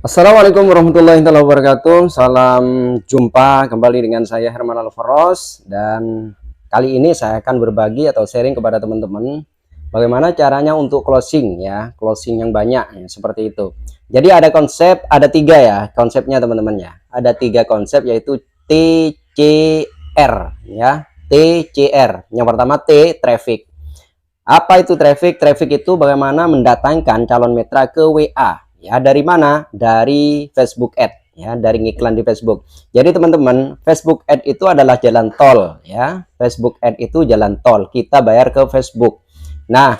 Assalamualaikum warahmatullahi wabarakatuh. Salam jumpa kembali dengan saya Herman Alvaros, dan kali ini saya akan berbagi atau sharing kepada teman-teman bagaimana caranya untuk closing ya, closing yang banyak ya, seperti itu. Jadi ada konsep, ada tiga ya konsepnya teman-teman ya. Ada tiga konsep yaitu TCR ya, TCR. Yang pertama T, traffic. Apa itu traffic? Traffic itu bagaimana mendatangkan calon mitra ke WA. Ya, dari mana? Dari Facebook Ad, ya, dari iklan di Facebook. Jadi teman-teman, Facebook Ad itu adalah jalan tol, ya. Facebook Ad itu jalan tol. Kita bayar ke Facebook. Nah,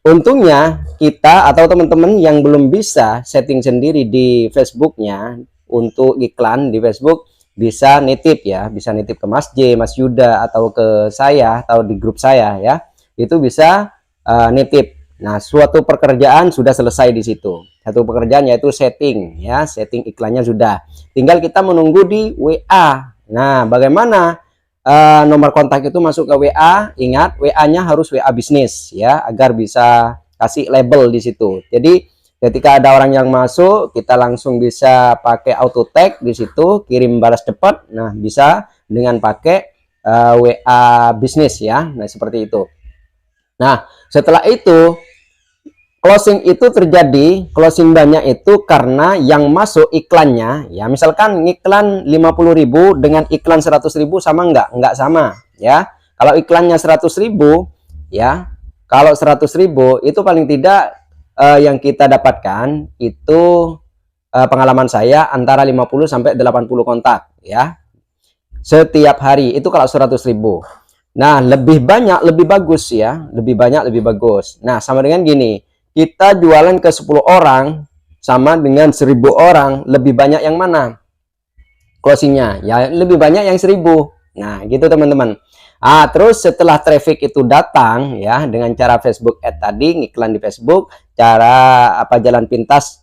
untungnya kita atau teman-teman yang belum bisa setting sendiri di Facebooknya untuk iklan di Facebook bisa nitip ya, bisa nitip ke Mas J, Mas Yuda atau ke saya atau di grup saya ya. Itu bisa nitip. Nah, suatu pekerjaan sudah selesai di situ. Satu pekerjaan yaitu setting ya, setting iklannya sudah. Tinggal kita menunggu di WA. Nah, bagaimana nomor kontak itu masuk ke WA? Ingat, WA-nya harus WA bisnis ya, agar bisa kasih label di situ. Jadi ketika ada orang yang masuk, kita langsung bisa pakai auto tag di situ, kirim balas cepat. Nah, bisa dengan pakai WA bisnis ya. Nah, seperti itu. Nah, setelah itu closing itu terjadi, closing banyak itu karena yang masuk iklannya ya, misalkan iklan 50.000 dengan iklan 100.000 sama enggak sama ya. Kalau iklannya 100.000 ya, kalau 100.000 itu paling tidak yang kita dapatkan itu pengalaman saya antara 50 sampai 80 kontak ya setiap hari, itu kalau 100.000. Nah, lebih banyak lebih bagus ya, lebih banyak lebih bagus. Nah, sama dengan gini, kita jualan ke 10 orang sama dengan 1.000 orang, lebih banyak yang mana closingnya? Ya, lebih banyak yang 1.000. Nah, gitu teman-teman. Terus setelah traffic itu datang ya, dengan cara Facebook Ad tadi, iklan di Facebook, cara jalan pintas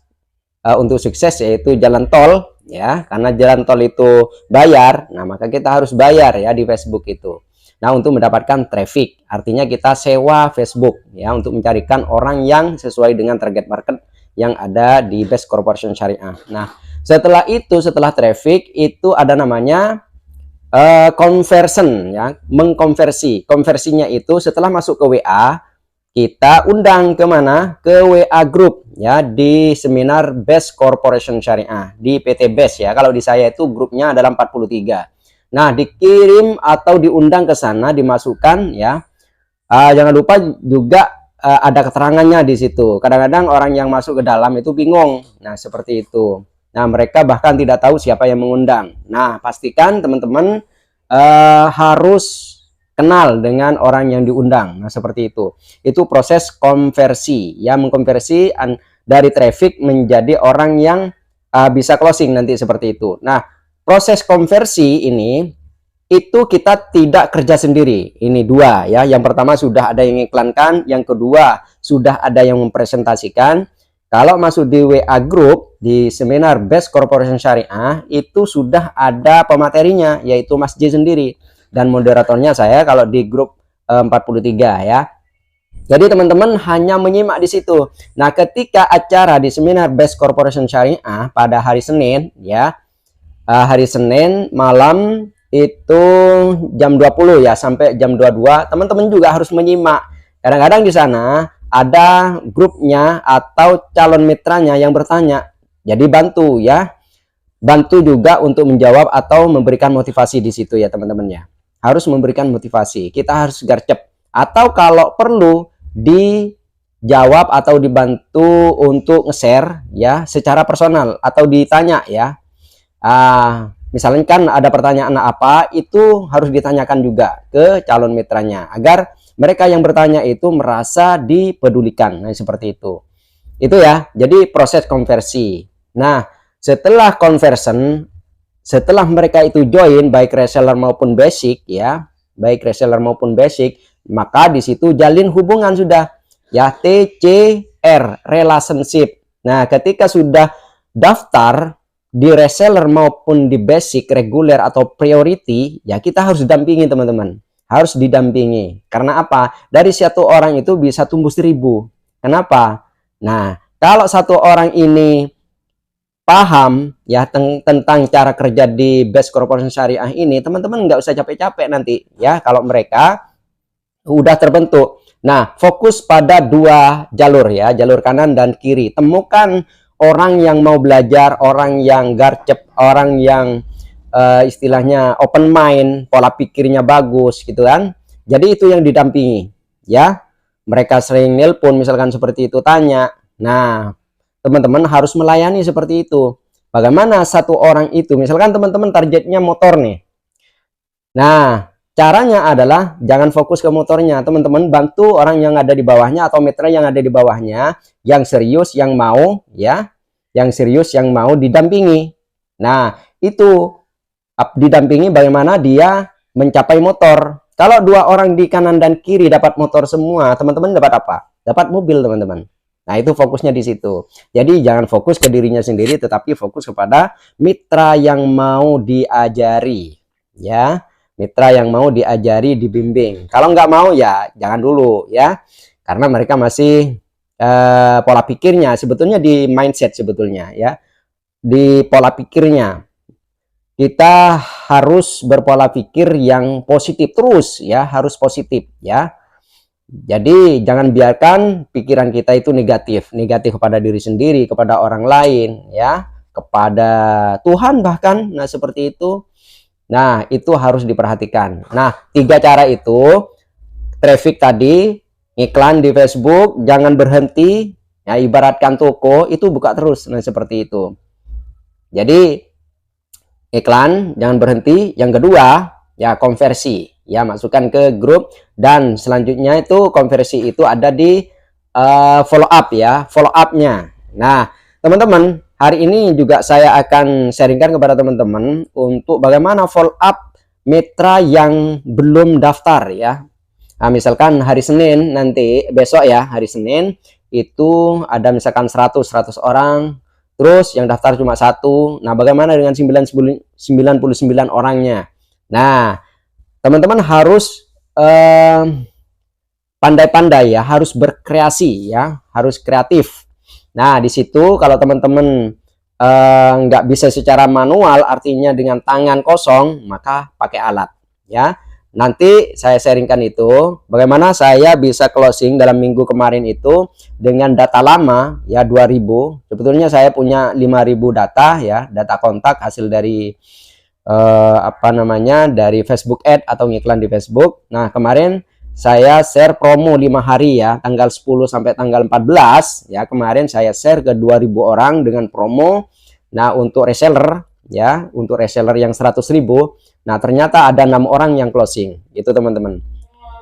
untuk sukses yaitu jalan tol ya, karena jalan tol itu bayar. Nah, maka kita harus bayar ya di Facebook itu. Nah, untuk mendapatkan traffic, artinya kita sewa Facebook ya untuk mencarikan orang yang sesuai dengan target market yang ada di Best Corporation Syariah. Nah, setelah itu, setelah traffic itu ada namanya conversion ya, mengkonversi. Konversinya itu setelah masuk ke WA, kita undang ke mana? Ke WA group ya, di seminar Best Corporation Syariah di PT Best ya. Kalau di saya itu grupnya adalah 43. Nah, dikirim atau diundang ke sana, dimasukkan ya. Jangan lupa juga ada keterangannya di situ. Kadang-kadang orang yang masuk ke dalam itu bingung. Nah, seperti itu. Nah, mereka bahkan tidak tahu siapa yang mengundang. Nah, pastikan teman-teman harus kenal dengan orang yang diundang. Nah, seperti itu. Itu proses konversi ya, mengkonversi dari traffic menjadi orang yang bisa closing nanti, seperti itu. Nah, proses konversi ini itu kita tidak kerja sendiri. Ini dua ya. Yang pertama sudah ada yang iklankan, yang kedua sudah ada yang mempresentasikan. Kalau masuk di WA group di seminar Best Corporation Syariah itu sudah ada pematerinya, yaitu Mas J sendiri, dan moderatornya saya kalau di grup 43 ya. Jadi teman-teman hanya menyimak di situ. Nah, ketika acara di seminar Best Corporation Syariah pada hari Senin ya, hari Senin malam itu jam 20 ya sampai jam 22, teman-teman juga harus menyimak. Kadang-kadang di sana ada grupnya atau calon mitranya yang bertanya. Jadi bantu ya. Bantu juga untuk menjawab atau memberikan motivasi di situ ya teman-teman ya. Harus memberikan motivasi. Kita harus gercep. Atau kalau perlu dijawab atau dibantu untuk nge-share ya secara personal atau ditanya ya. Misalnya kan ada pertanyaan apa, itu harus ditanyakan juga ke calon mitranya agar mereka yang bertanya itu merasa dipedulikan. Nah, seperti itu. Itu ya. Jadi proses konversi. Nah, setelah conversion, setelah mereka itu join baik reseller maupun basic ya, baik reseller maupun basic, maka di situ jalin hubungan sudah ya, TCR, relationship. Nah, ketika sudah daftar di reseller maupun di basic, reguler atau priority ya, kita harus dampingi teman-teman, harus didampingi. Karena apa? Dari satu orang itu bisa tumbuh 1.000. Kenapa? Nah, kalau satu orang ini paham ya tentang cara kerja di Best Corporation Syariah ini, teman-teman nggak usah capek-capek nanti ya kalau mereka udah terbentuk. Nah, fokus pada dua jalur ya, jalur kanan dan kiri. Temukan orang yang mau belajar, orang yang garcep, orang yang istilahnya open mind, pola pikirnya bagus gitu kan. Jadi itu yang didampingi ya. Mereka sering nelpon misalkan seperti itu, tanya. Nah, teman-teman harus melayani seperti itu. Bagaimana satu orang itu, misalkan teman-teman targetnya motor nih. Nah, caranya adalah jangan fokus ke motornya. Teman-teman bantu orang yang ada di bawahnya atau mitra yang ada di bawahnya, yang serius, yang mau ya, yang serius, yang mau didampingi. Nah, itu didampingi bagaimana dia mencapai motor. Kalau dua orang di kanan dan kiri dapat motor semua, teman-teman dapat apa? Dapat mobil, teman-teman. Nah, itu fokusnya di situ. Jadi jangan fokus ke dirinya sendiri, tetapi fokus kepada mitra yang mau diajari. Ya, mitra yang mau diajari, dibimbing. Kalau nggak mau ya jangan dulu ya. Karena mereka masih pola pikirnya sebetulnya di mindset sebetulnya ya. Di pola pikirnya. Kita harus berpola pikir yang positif terus ya, harus positif ya. Jadi jangan biarkan pikiran kita itu negatif kepada diri sendiri, kepada orang lain ya, kepada Tuhan bahkan. Nah, seperti itu. Nah, itu harus diperhatikan. Nah, 3 cara itu, traffic tadi, iklan di Facebook, jangan berhenti, ya ibaratkan toko itu buka terus. Nah, seperti itu. Jadi iklan jangan berhenti. Yang kedua, ya konversi. Ya, masukkan ke grup, dan selanjutnya itu konversi itu ada di follow up ya, follow up-nya. Nah, teman-teman, hari ini juga saya akan sharingkan kepada teman-teman untuk bagaimana follow up mitra yang belum daftar ya. Nah, misalkan hari Senin nanti, besok ya, hari Senin itu ada misalkan 100 orang, terus yang daftar cuma 1. Nah, bagaimana dengan 99 orangnya? Nah, teman-teman harus pandai-pandai ya, harus berkreasi ya, harus kreatif. Nah, di situ kalau teman-teman nggak bisa secara manual, artinya dengan tangan kosong, maka pakai alat ya. Nanti saya sharingkan itu bagaimana saya bisa closing dalam minggu kemarin itu dengan data lama ya, 2000. Sebetulnya saya punya 5000 data ya, data kontak hasil dari dari Facebook Ad atau ngiklan di Facebook. Nah, kemarin saya share promo 5 hari ya, tanggal 10 sampai tanggal 14 ya. Kemarin saya share ke 2000 orang dengan promo. Nah, untuk reseller ya, untuk reseller yang 100.000, nah ternyata ada 6 orang yang closing itu, teman-teman.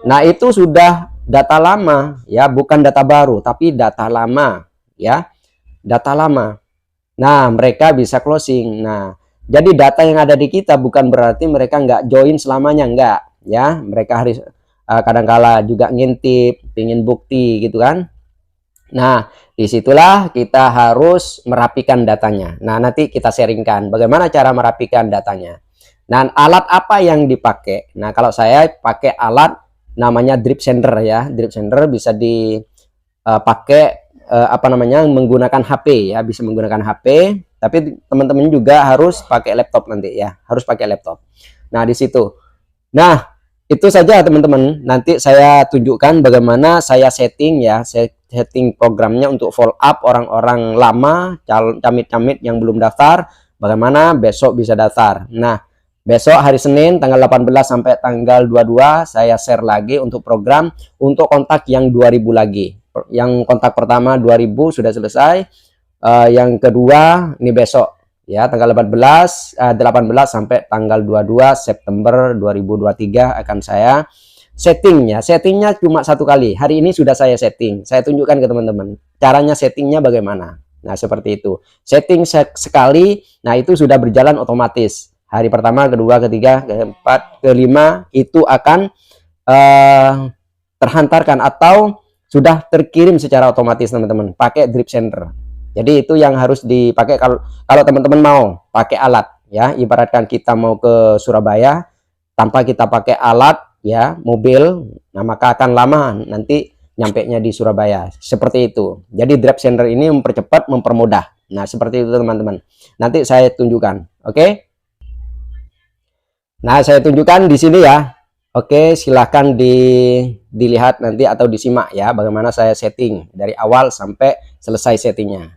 Nah, itu sudah data lama ya, bukan data baru tapi data lama ya, data lama. Nah, mereka bisa closing. Nah, jadi data yang ada di kita bukan berarti mereka nggak join selamanya, enggak ya. Mereka harus kadangkala juga ngintip, pingin bukti gitu kan. Nah, disitulah kita harus merapikan datanya. Nah, nanti kita sharingkan bagaimana cara merapikan datanya. Nah, alat apa yang dipakai? Nah, kalau saya pakai alat namanya drip sender ya. Drip sender bisa dipakai menggunakan HP ya, bisa menggunakan HP, tapi teman-teman juga harus pakai laptop nanti ya, harus pakai laptop. Nah, di situ. Nah, itu saja teman-teman. Nanti saya tunjukkan bagaimana saya setting ya, setting programnya untuk follow up orang-orang lama, camit-camit yang belum daftar, bagaimana besok bisa daftar. Nah, besok hari Senin tanggal 18 sampai tanggal 22 saya share lagi untuk program untuk kontak yang 2000 lagi. Yang kontak pertama 2000 sudah selesai. Yang kedua ini besok ya, tanggal 18 sampai tanggal 22 September 2023 akan saya settingnya. Settingnya cuma 1 kali. Hari ini sudah saya setting. Saya tunjukkan ke teman-teman caranya settingnya bagaimana. Nah, seperti itu. Setting sekali, nah itu sudah berjalan otomatis. Hari pertama, kedua, ketiga, keempat, kelima itu akan terhantarkan atau sudah terkirim secara otomatis, teman-teman, pakai drip sender. Jadi itu yang harus dipakai kalau teman-teman mau pakai alat ya. Ibaratkan kita mau ke Surabaya tanpa kita pakai alat ya, mobil, nah maka akan lama nanti nyampe nya di Surabaya. Seperti itu. Jadi drip sender ini mempercepat, mempermudah. Nah, seperti itu teman-teman. Nanti saya tunjukkan. Oke. Nah, saya tunjukkan di sini ya. Oke, silahkan dilihat nanti atau disimak ya bagaimana saya setting dari awal sampai selesai settingnya.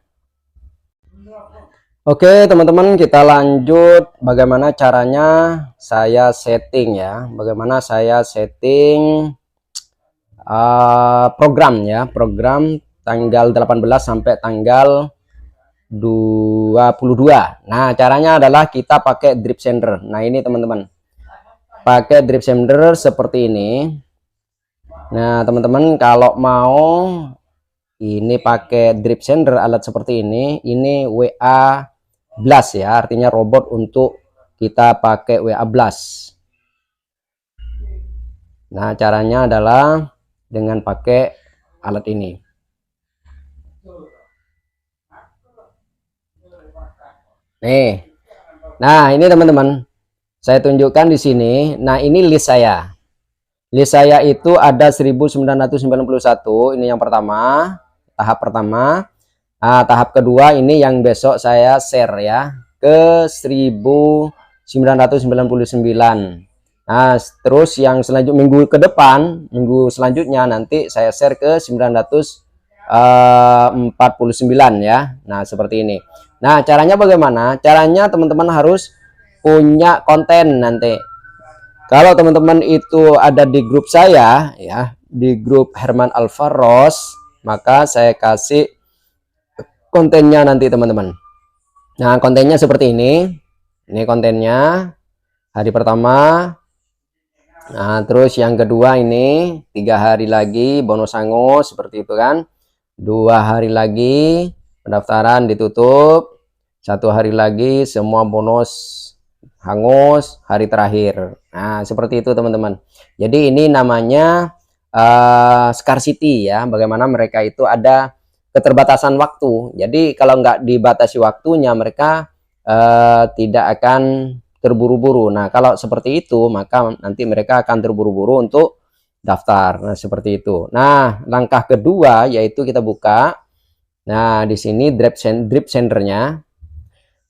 Oke teman-teman, kita lanjut bagaimana caranya saya setting ya, bagaimana saya setting program ya, program tanggal 18 sampai tanggal 22. Nah, caranya adalah kita pakai drip sender. Nah, ini teman-teman, pakai drip sender seperti ini. Nah, teman-teman kalau mau ini pakai drip sender alat seperti ini WA blast ya, artinya robot untuk kita pakai WA blast. Nah, caranya adalah dengan pakai alat ini. Nih. Nah, ini teman-teman, saya tunjukkan di sini. Nah, ini list saya. List saya itu ada 1991, ini yang pertama, tahap pertama. Nah, tahap kedua ini yang besok saya share ya, ke 1999. Nah, terus yang selanjutnya minggu ke depan, minggu selanjutnya nanti saya share ke 949 ya. Nah, seperti ini. Nah, caranya bagaimana? Caranya teman-teman harus punya konten nanti. Kalau teman-teman itu ada di grup saya ya, di grup Herman Alvaros, maka saya kasih kontennya nanti teman-teman. Nah, kontennya seperti ini. Ini kontennya hari pertama. Nah, terus yang kedua ini 3 hari lagi bonus hangus seperti itu kan. 2 hari lagi pendaftaran ditutup. 1 hari lagi semua bonus hangus hari terakhir. Nah, seperti itu teman-teman. Jadi ini namanya scarcity ya. Bagaimana mereka itu ada keterbatasan waktu. Jadi kalau nggak dibatasi waktunya mereka tidak akan terburu-buru. Nah, kalau seperti itu maka nanti mereka akan terburu-buru untuk daftar. Nah, seperti itu. Nah, langkah kedua yaitu kita buka. Nah, di sini drip sendernya.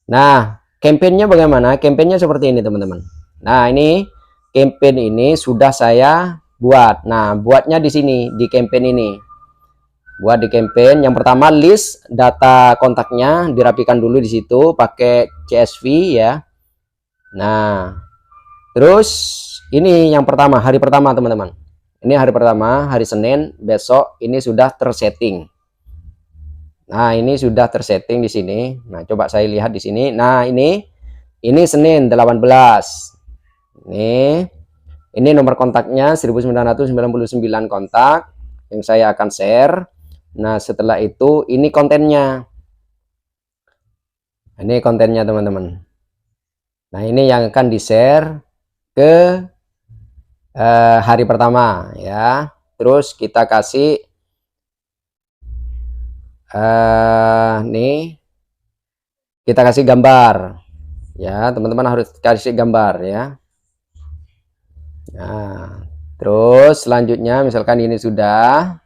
Nah, campaignnya bagaimana? Campaignnya seperti ini teman-teman. Nah, ini campaign ini sudah saya buat. Nah, buatnya di sini di campaign ini. Buat di campaign yang pertama list data kontaknya dirapikan dulu di situ pakai CSV ya. Nah, terus ini yang pertama, hari pertama teman-teman. Ini hari pertama, hari Senin, besok ini sudah tersetting. Nah, ini sudah tersetting di sini. Nah, coba saya lihat di sini. Nah, ini Senin 18. Ini nomor kontaknya 1999 kontak yang saya akan share. Nah, setelah itu ini kontennya. Ini kontennya teman-teman. Nah, ini yang akan di-share ke hari pertama ya. Terus kita kasih nih kita kasih gambar ya, teman-teman harus kasih gambar ya. Nah, terus selanjutnya misalkan ini sudah.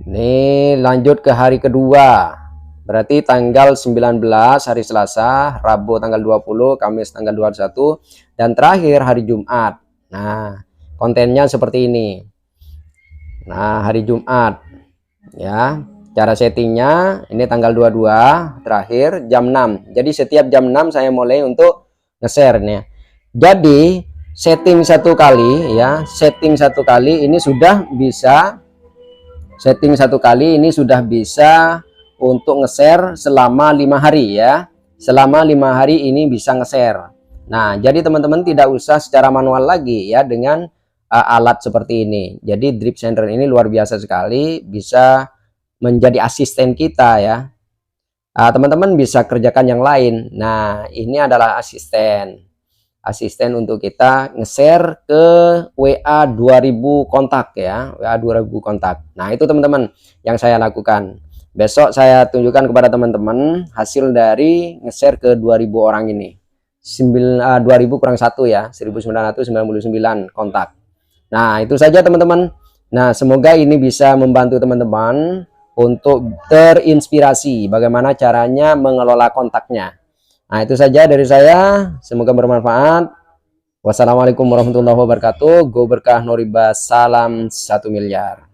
Ini lanjut ke hari kedua. Berarti tanggal 19 hari Selasa, Rabu tanggal 20, Kamis tanggal 21, dan terakhir hari Jumat. Nah, kontennya seperti ini. Nah, hari Jumat ya. Cara settingnya ini tanggal 22, terakhir jam 6. Jadi setiap jam 6 saya mulai untuk nge-share nih. Jadi setting satu kali ya, setting satu kali ini sudah bisa untuk nge-share selama 5 hari ya. Selama 5 hari ini bisa nge-share. Nah, jadi teman-teman tidak usah secara manual lagi ya dengan alat seperti ini. Jadi drip sender ini luar biasa sekali, bisa menjadi asisten kita ya. Teman-teman bisa kerjakan yang lain. Nah, ini adalah asisten untuk kita nge-share ke WA 2000 kontak ya, WA 2000 kontak. Nah, itu teman-teman yang saya lakukan. Besok saya tunjukkan kepada teman-teman hasil dari nge-share ke 2000 orang ini. 2000 kurang 1 ya, 1999 kontak. Nah, itu saja teman-teman. Nah, semoga ini bisa membantu teman-teman untuk terinspirasi bagaimana caranya mengelola kontaknya. Nah, itu saja dari saya. Semoga bermanfaat. Wassalamualaikum warahmatullahi wabarakatuh. Go berkah Noriba, salam 1 miliar.